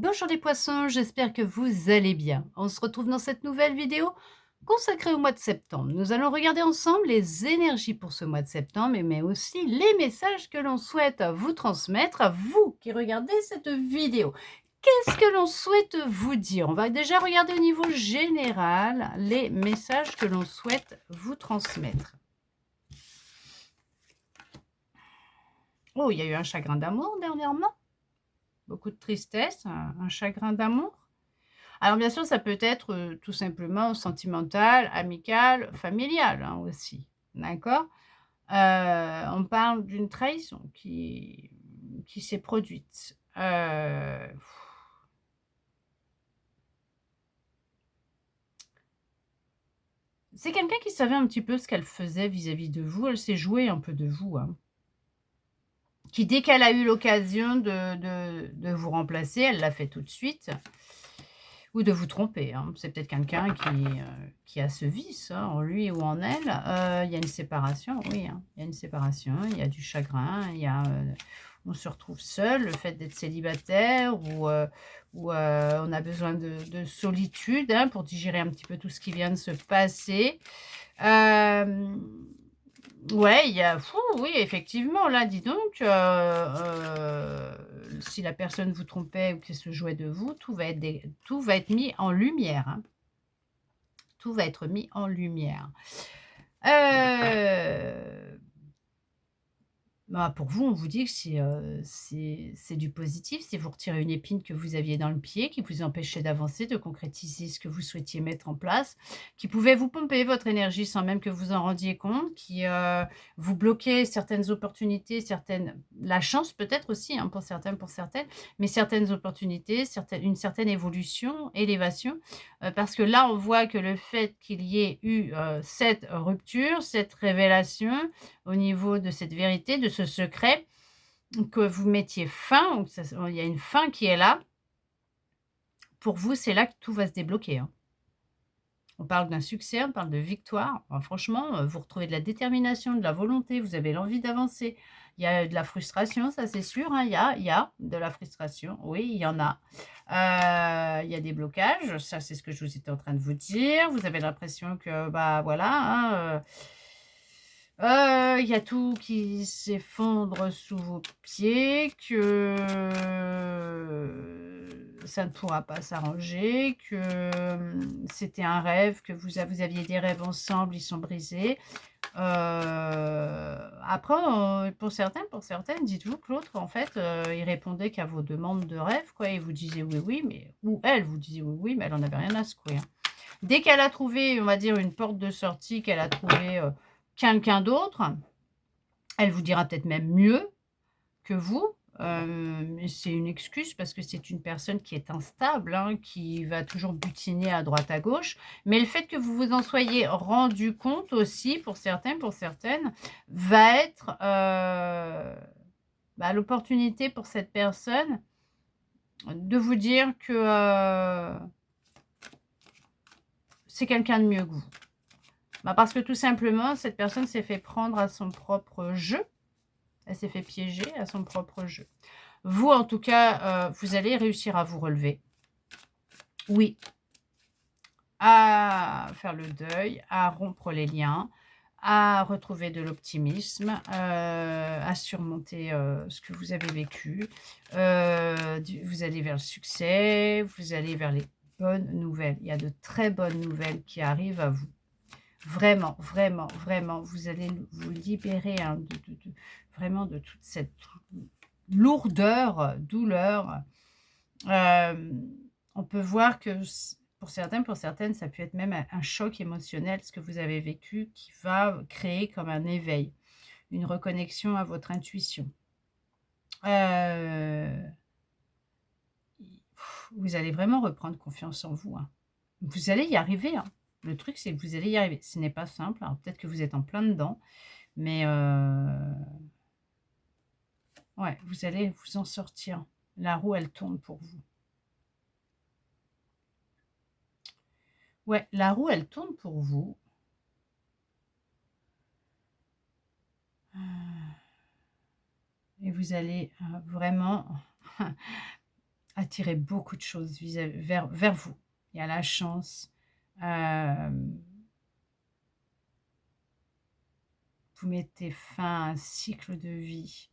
Bonjour les poissons, j'espère que vous allez bien. On se retrouve dans cette nouvelle vidéo consacrée au mois de septembre. Nous allons regarder ensemble les énergies pour ce mois de septembre, mais aussi les messages que l'on souhaite vous transmettre, à vous qui regardez cette vidéo. Qu'est-ce que l'on souhaite vous dire? On va déjà regarder au niveau général les messages que l'on souhaite vous transmettre. Oh, il y a eu un chagrin d'amour dernièrement, beaucoup de tristesse, un chagrin d'amour. Alors bien sûr, ça peut être, tout simplement sentimental, amical, familial, hein, aussi, d'accord? On parle d'une trahison qui s'est produite. C'est quelqu'un qui savait un petit peu ce qu'elle faisait vis-à-vis de vous. Elle s'est jouée un peu de vous, hein. Qui dès qu'elle a eu l'occasion de vous remplacer, elle l'a fait tout de suite. Ou de vous tromper, hein. C'est peut-être quelqu'un qui a ce vice, hein, en lui ou en elle. Il y a une séparation, oui, hein. Il y a une séparation, il y a du chagrin, il y a, on se retrouve seul, le fait d'être célibataire ou on a besoin de solitude, hein, pour digérer un petit peu tout ce qui vient de se passer. Hem Ouais, il y a fou, oui, effectivement, là, dis donc, si la personne vous trompait ou qu'elle se jouait de vous, tout va être mis en lumière, hein. Tout va être mis en lumière. Heu Bah, pour vous, on vous dit que c'est du positif, c'est vous retirer une épine que vous aviez dans le pied, qui vous empêchait d'avancer, de concrétiser ce que vous souhaitiez mettre en place, qui pouvait vous pomper votre énergie sans même que vous en rendiez compte, qui, vous bloquait certaines opportunités, certaines la chance peut-être aussi, hein, pour certains, pour certaines, mais certaines opportunités, une certaine évolution, élévation, parce que là, on voit que le fait qu'il y ait eu, cette rupture, cette révélation, au niveau de cette vérité, de ce secret, que vous mettiez fin, ou que ça il y a une fin qui est là. Pour vous, c'est là que tout va se débloquer, hein. On parle d'un succès, on parle de victoire. Franchement, vous retrouvez de la détermination, de la volonté, vous avez l'envie d'avancer. Il y a de la frustration, ça c'est sûr, hein, il y a de la frustration, oui, il y en a. Il y a des blocages, ça c'est ce que je vous étais en train de vous dire. Vous avez l'impression que, bah, voilà, hein, il y a tout qui s'effondre sous vos pieds, que ça ne pourra pas s'arranger, que, c'était un rêve, que vous aviez des rêves ensemble, ils sont brisés. Après, pour certains, pour certaines, dites-vous que l'autre, en fait, il répondait qu'à vos demandes de rêve, quoi. Il vous disait: «Oui, oui», mais ou elle vous disait: «Oui, oui», mais elle en avait rien à secouer, hein. Dès qu'elle a trouvé, on va dire, une porte de sortie, qu'elle a trouvé, quelqu'un d'autre, elle vous dira peut-être même mieux que vous, mais c'est une excuse parce que c'est une personne qui est instable, hein, qui va toujours butiner à droite à gauche. Mais le fait que vous vous en soyez rendu compte aussi, pour certains, pour certaines, va être, bah, l'opportunité pour cette personne de vous dire que, c'est quelqu'un de mieux que vous. Bah, parce que tout simplement, cette personne s'est fait prendre à son propre jeu. Elle s'est fait piéger à son propre jeu. Vous, en tout cas, vous allez réussir à vous relever. Oui, à faire le deuil, à rompre les liens, à retrouver de l'optimisme, à surmonter, ce que vous avez vécu. Vous allez vers le succès, vous allez vers les bonnes nouvelles. Il y a de très bonnes nouvelles qui arrivent à vous. Vraiment, vraiment, vraiment, vous allez vous libérer, hein, de vraiment de toute cette lourdeur, douleur. On peut voir que pour certains, pour certaines, ça peut être même un choc émotionnel, ce que vous avez vécu, qui va créer comme un éveil, une reconnexion à votre intuition. Heu, Vous allez vraiment reprendre confiance en vous, hein. Vous allez y arriver, hein. Le truc, c'est que vous allez y arriver. Ce n'est pas simple, alors peut-être que vous êtes en plein dedans, mais ouais, vous allez vous en sortir. La roue, elle tourne pour vous. Ouais, la roue, elle tourne pour vous. Et vous allez, vraiment attirer beaucoup de choses vers vous. Il y a la chance, hem, vous mettez fin à un cycle de vie,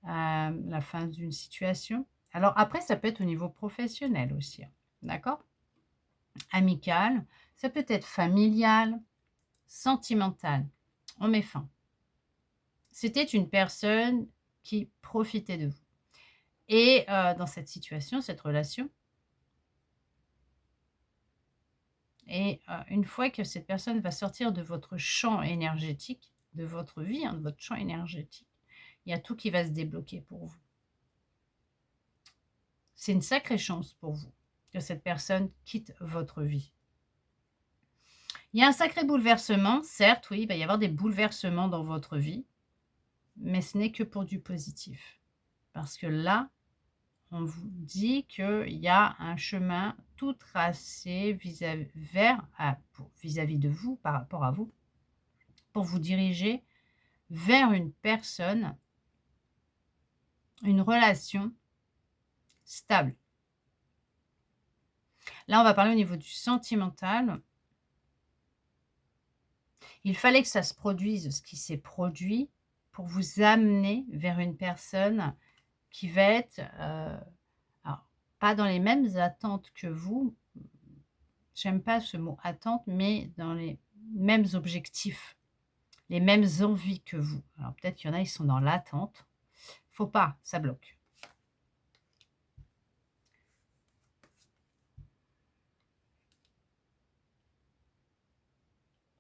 la fin d'une situation. Alors après, ça peut être au niveau professionnel aussi, hein, d'accord? Amical, ça peut être familial, sentimental. On met fin. C'était une personne qui profitait de vous et dans cette situation, cette relation et une fois que cette personne va sortir de votre champ énergétique, de votre vie, hein, de votre champ énergétique, il y a tout qui va se débloquer pour vous. C'est une sacrée chance pour vous que cette personne quitte votre vie. Il y a un sacré bouleversement, certes, oui, il va y avoir des bouleversements dans votre vie, mais ce n'est que pour du positif. Parce que là, on vous dit qu'il y a un chemin tout tracé vis-à-vis de vous, par rapport à vous, pour vous diriger vers une personne, une relation stable. Là, on va parler au niveau du sentimental. Il fallait que ça se produise, ce qui s'est produit, pour vous amener vers une personne qui va être, alors pas dans les mêmes attentes que vous, j'aime pas ce mot attente, mais dans les mêmes objectifs, les mêmes envies que vous. Alors peut-être qu'il y en a, ils sont dans l'attente. Faut pas, ça bloque.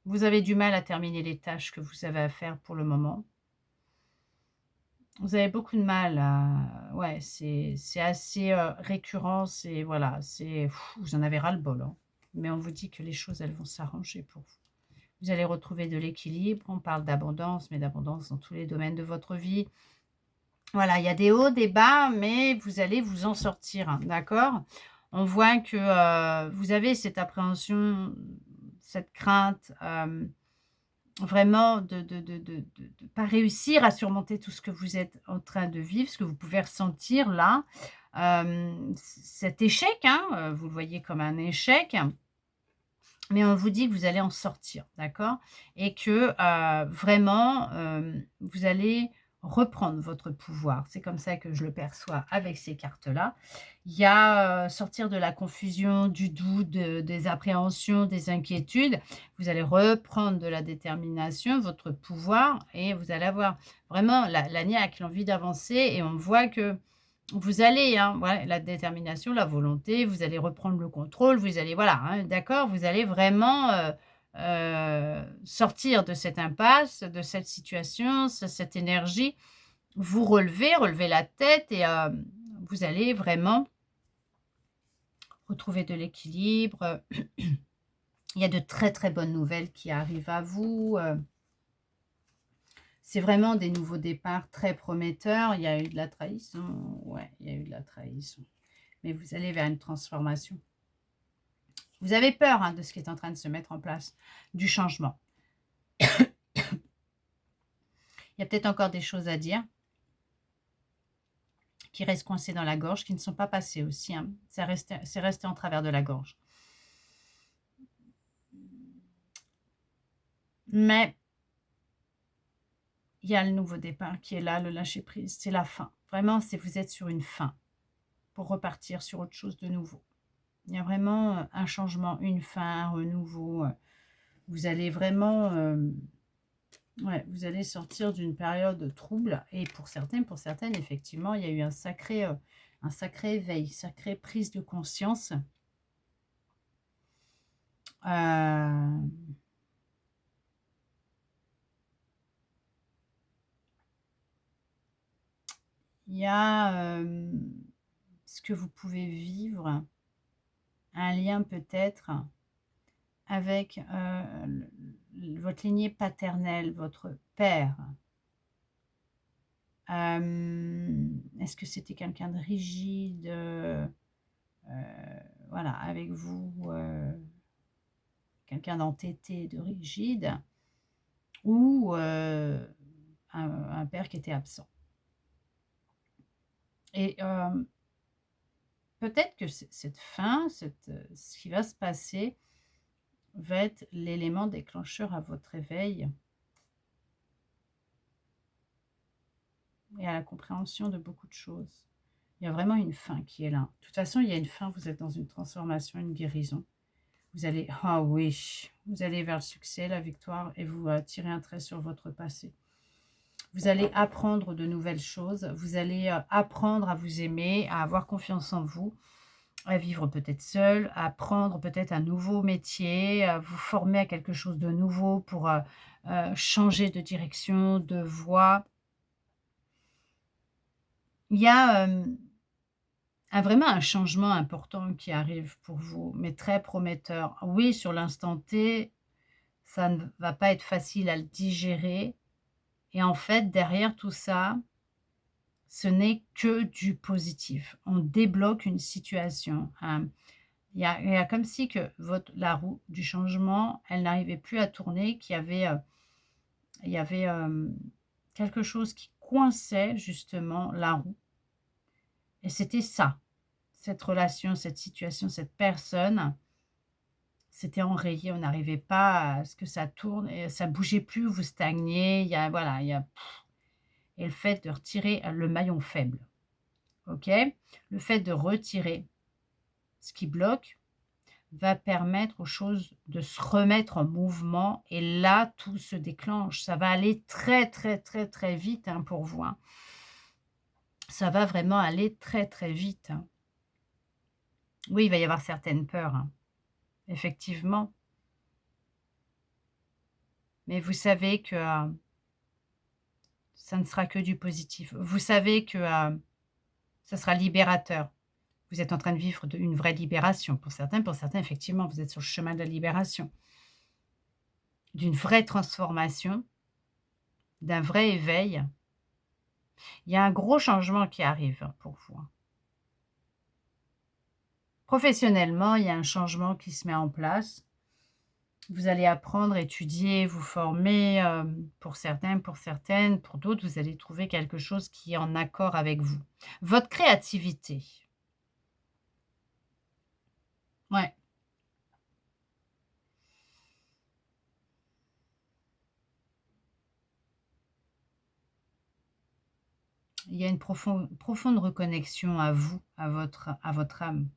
Vous avez du mal à terminer les tâches que vous avez à faire pour le moment. Vous avez beaucoup de mal à ouais, c'est assez, récurrent, c'est voilà, vous en avez ras-le-bol, hein. Mais on vous dit que les choses, elles vont s'arranger pour vous. Vous allez retrouver de l'équilibre. On parle d'abondance, mais d'abondance dans tous les domaines de votre vie. Voilà, il y a des hauts, des bas, mais vous allez vous en sortir, hein, d'accord? On voit que, vous avez cette appréhension, cette crainte, vraiment de pas réussir à surmonter tout ce que vous êtes en train de vivre, ce que vous pouvez ressentir là. Cet échec, hein, vous le voyez comme un échec, mais on vous dit que vous allez en sortir, d'accord? Et que, vraiment, vous allez reprendre votre pouvoir. C'est comme ça que je le perçois avec ces cartes-là. Il y a, sortir de la confusion, du doute, des appréhensions, des inquiétudes. Vous allez reprendre de la détermination, votre pouvoir et vous allez avoir vraiment la niaque, l'envie d'avancer et on voit que vous allez, hein, ouais, la détermination, la volonté, vous allez reprendre le contrôle, vous allez voilà, hein, d'accord? Vous allez vraiment, sortir de cette impasse, de cette situation, cette énergie, vous relever la tête et vous allez vraiment retrouver de l'équilibre, il y a de très, très bonnes nouvelles qui arrivent à vous, c'est vraiment des nouveaux départs très prometteurs. Il y a eu de la trahison, ouais, il y a eu de la trahison. Mais vous allez vers une transformation. Vous avez peur, hein, de ce qui est en train de se mettre en place, du changement. Il y a peut-être encore des choses à dire qui restent coincées dans la gorge, qui ne sont pas passées aussi, hein. C'est resté en travers de la gorge. Mais il y a le nouveau départ qui est là, le lâcher prise, c'est la fin. Vraiment, vous êtes sur une fin pour repartir sur autre chose de nouveau. Il y a vraiment, un changement, une fin, un renouveau, vous allez vraiment, ouais, vous allez sortir d'une période trouble et pour certains, pour certaines, effectivement, il y a eu un sacré éveil, sacrée prise de conscience. Heu, il y a, ce que vous pouvez vivre, un lien peut-être avec, votre lignée paternelle, votre père. Est-ce que c'était quelqu'un de rigide, voilà, avec vous, quelqu'un d'entêté, de rigide ou un père qui était absent et peut-être que cette fin, ce qui va se passer va être l'élément déclencheur à votre éveil et à la compréhension de beaucoup de choses. Il y a vraiment une fin qui est là. De toute façon, il y a une fin, vous êtes dans une transformation, une guérison. Vous allez, ah oui, vous allez vers le succès, la victoire, et vous tirez un trait sur votre passé. Vous allez apprendre de nouvelles choses, vous allez apprendre à vous aimer, à avoir confiance en vous, à vivre peut-être seul, à apprendre peut-être un nouveau métier, à vous former à quelque chose de nouveau pour changer de direction, de voie. Il y a vraiment un changement important qui arrive pour vous, mais très prometteur. Oui, sur l'instant T, ça ne va pas être facile à le digérer et en fait, derrière tout ça, ce n'est que du positif. On débloque une situation, il y a comme si que la roue du changement, elle n'arrivait plus à tourner, qu'il y avait quelque chose qui coinçait justement la roue et c'était ça, cette relation, cette situation, cette personne. C'était enrayé, on n'arrivait pas à ce que ça tourne et ça bougeait plus, vous stagniez, il y a voilà, il y a et le fait de retirer le maillon faible, OK? Le fait de retirer ce qui bloque va permettre aux choses de se remettre en mouvement et là, tout se déclenche. Ça va aller très, très, très, très vite, hein, pour vous, hein. Ça va vraiment aller très, très vite, hein. Oui, il va y avoir certaines peurs, hein, effectivement, mais vous savez que, ça ne sera que du positif. Vous savez que, ça sera libérateur. Vous êtes en train de vivre une vraie libération pour certains, effectivement, vous êtes sur le chemin de la libération, d'une vraie transformation, d'un vrai éveil. Il y a un gros changement qui arrive hein, pour vous, hein. Professionnellement, il y a un changement qui se met en place. Vous allez apprendre, étudier, vous former, pour certains, pour certaines, pour d'autres, vous allez trouver quelque chose qui est en accord avec vous. Votre créativité, ouais, il y a une profonde reconnexion à vous, à votre âme,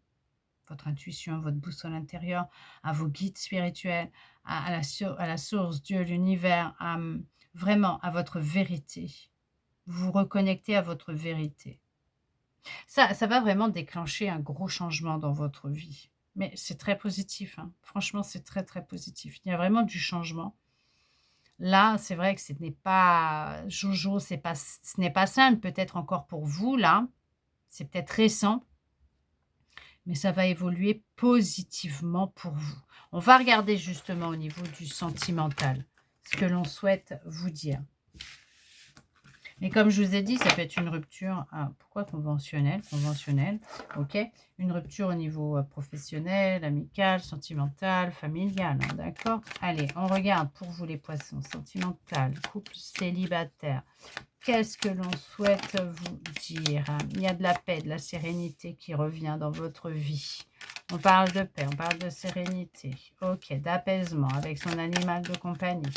votre intuition, votre boussole intérieure, à vos guides spirituels, à la source, Dieu, l'univers, vraiment à votre vérité. Vous vous reconnectez à votre vérité. Ça va vraiment déclencher un gros changement dans votre vie. Mais c'est très positif, hein. Franchement, c'est très, très positif. Il y a vraiment du changement. Là, c'est vrai que ce n'est pas jojo, ce n'est pas simple peut-être encore pour vous là. C'est peut-être récent, mais ça va évoluer positivement pour vous. On va regarder justement au niveau du sentimental, ce que l'on souhaite vous dire. Mais comme je vous ai dit, ça peut être une rupture, pourquoi conventionnelle? Conventionnelle, OK. Une rupture au niveau, professionnel, amical, sentimental, familial, hein, d'accord? Allez, on regarde pour vous les poissons, sentimental, couple célibataire. Qu'est-ce que l'on souhaite vous dire? Il y a de la paix, de la sérénité qui revient dans votre vie. On parle de paix, on parle de sérénité, OK, d'apaisement avec son animal de compagnie.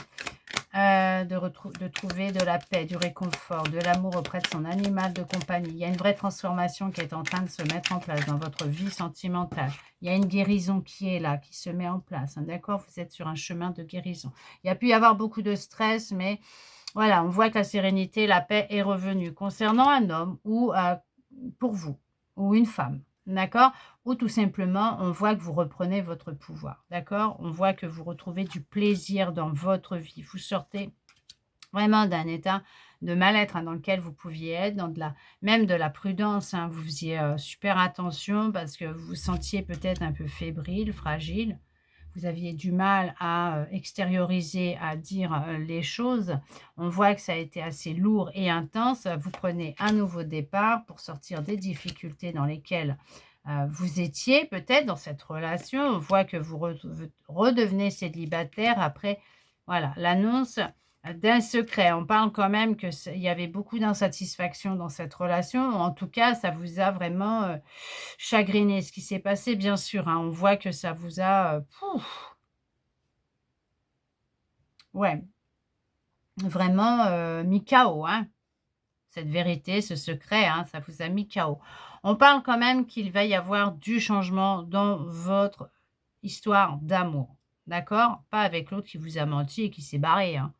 De trouver de la paix, du réconfort, de l'amour auprès de son animal de compagnie. Il y a une vraie transformation qui est en train de se mettre en place dans votre vie sentimentale. Il y a une guérison qui est là, qui se met en place, hein, d'accord? Vous êtes sur un chemin de guérison. Il y a pu y avoir beaucoup de stress, mais voilà, on voit que la sérénité, la paix est revenue. Concernant un homme ou pour vous, ou une femme, d'accord? Ou tout simplement, on voit que vous reprenez votre pouvoir, d'accord? On voit que vous retrouvez du plaisir dans votre vie. Vous sortez vraiment d'un état de mal-être, hein, dans lequel vous pouviez être, dans même de la prudence, hein. Vous faisiez, super attention parce que vous vous sentiez peut-être un peu fébrile, fragile. Vous aviez du mal à, extérioriser, à dire, les choses. On voit que ça a été assez lourd et intense. Vous prenez un nouveau départ pour sortir des difficultés dans lesquelles, vous étiez peut-être dans cette relation. On voit que vous redevenez célibataire après, voilà, l'annonce, d'un secret. On parle quand même que il y avait beaucoup d'insatisfaction dans cette relation. En tout cas, ça vous a vraiment chagriné ce qui s'est passé, bien sûr, hein. On voit que ça vous a, ouais, vraiment mis KO, hein. Cette vérité, ce secret, hein, ça vous a mis KO. On parle quand même qu'il va y avoir du changement dans votre histoire d'amour, d'accord? Pas avec l'autre qui vous a menti et qui s'est barré, hein.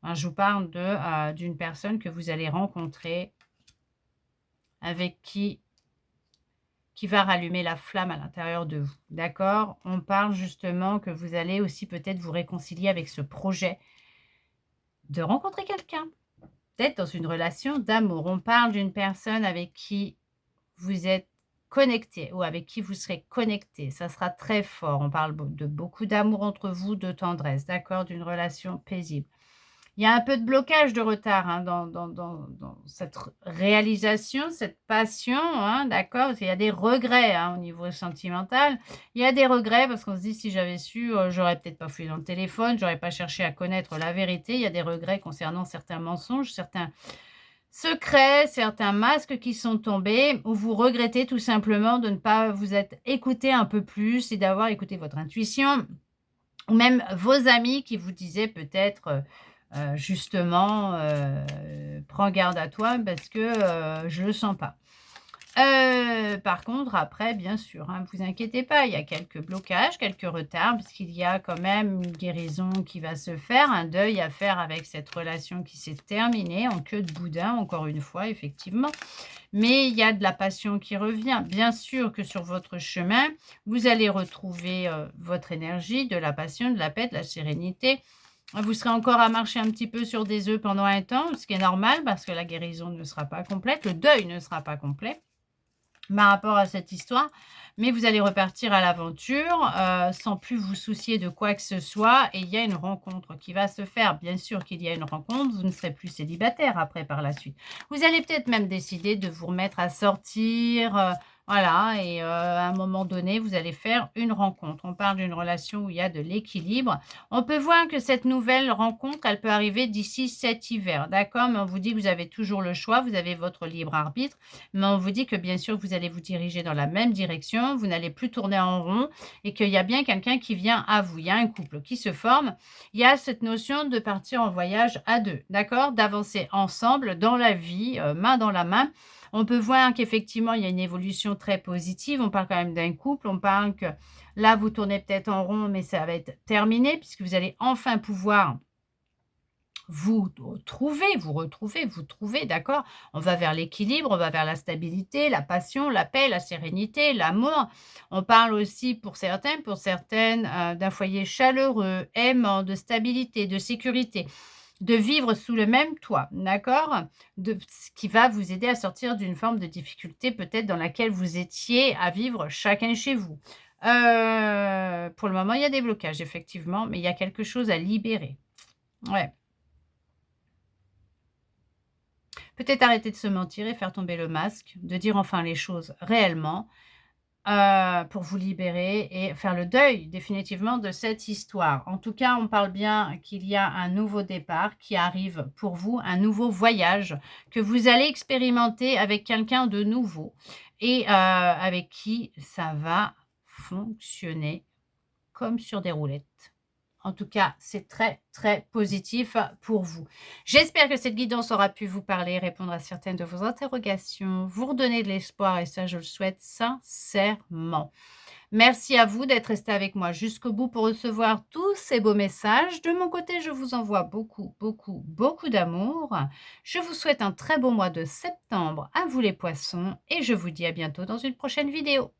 Hein, je vous parle d'une personne que vous allez rencontrer, avec qui va rallumer la flamme à l'intérieur de vous, d'accord? On parle justement que vous allez aussi peut-être vous réconcilier avec ce projet de rencontrer quelqu'un, peut-être dans une relation d'amour. On parle d'une personne avec qui vous êtes connecté ou avec qui vous serez connecté. Ça sera très fort. On parle de beaucoup d'amour entre vous, de tendresse, d'accord? D'une relation paisible. Il y a un peu de blocage, de retard, hein, dans cette réalisation, cette passion, hein, d'accord? Parce qu'il y a des regrets, hein, au niveau sentimental. Il y a des regrets parce qu'on se dit: «Si j'avais su, j'aurais peut-être pas fouillé dans le téléphone, j'aurais pas cherché à connaître la vérité». Il y a des regrets concernant certains mensonges, certains secrets, certains masques qui sont tombés, ou vous regrettez tout simplement de ne pas vous être écouté un peu plus et d'avoir écouté votre intuition, ou même vos amis qui vous disaient peut-être, justement, «Prends garde à toi parce que, je le sens pas». Par contre après bien sûr, hein, vous inquiétez pas, il y a quelques blocages, quelques retards puisqu'il y a quand même une guérison qui va se faire, un deuil à faire avec cette relation qui s'est terminée en queue de boudin, encore une fois, effectivement. Mais il y a de la passion qui revient. Bien sûr que sur votre chemin, vous allez retrouver, votre énergie, de la passion, de la paix, de la sérénité. Vous serez encore à marcher un petit peu sur des œufs pendant un temps, ce qui est normal parce que la guérison ne sera pas complète, le deuil ne sera pas complet par rapport à cette histoire, mais vous allez repartir à l'aventure, sans plus vous soucier de quoi que ce soit, et il y a une rencontre qui va se faire. Bien sûr qu'il y a une rencontre, vous ne serez plus célibataire après par la suite. Vous allez peut-être même décider de vous remettre à sortir, voilà, et à un moment donné, vous allez faire une rencontre. On parle d'une relation où il y a de l'équilibre. On peut voir que cette nouvelle rencontre, elle peut arriver d'ici cet hiver, d'accord? Mais on vous dit que vous avez toujours le choix, vous avez votre libre arbitre. Mais on vous dit que bien sûr, vous allez vous diriger dans la même direction, vous n'allez plus tourner en rond et qu'il y a bien quelqu'un qui vient à vous. Il y a un couple qui se forme. Il y a cette notion de partir en voyage à deux, d'accord? D'avancer ensemble dans la vie, main dans la main. On peut voir qu'effectivement, il y a une évolution très positive. On parle quand même d'un couple. On parle que là, vous tournez peut-être en rond, mais ça va être terminé puisque vous allez enfin pouvoir vous trouver, d'accord? On va vers l'équilibre, on va vers la stabilité, la passion, la paix, la sérénité, l'amour. On parle aussi pour certains, pour certaines, d'un foyer chaleureux, aimant, de stabilité, de sécurité, de vivre sous le même toit, d'accord? De ce qui va vous aider à sortir d'une forme de difficulté peut-être dans laquelle vous étiez à vivre chacun chez vous. Pour le moment, il y a des blocages effectivement, mais il y a quelque chose à libérer. Ouais. Peut-être arrêter de se mentir et faire tomber le masque, de dire enfin les choses réellement, pour vous libérer et faire le deuil définitivement de cette histoire. En tout cas, on parle bien qu'il y a un nouveau départ qui arrive pour vous, un nouveau voyage que vous allez expérimenter avec quelqu'un de nouveau et avec qui ça va fonctionner comme sur des roulettes. En tout cas, c'est très, très positif pour vous. J'espère que cette guidance aura pu vous parler, répondre à certaines de vos interrogations, vous redonner de l'espoir et ça, je le souhaite sincèrement. Merci à vous d'être resté avec moi jusqu'au bout pour recevoir tous ces beaux messages. De mon côté, je vous envoie beaucoup, beaucoup, beaucoup d'amour. Je vous souhaite un très beau mois de septembre à vous les poissons et je vous dis à bientôt dans une prochaine vidéo.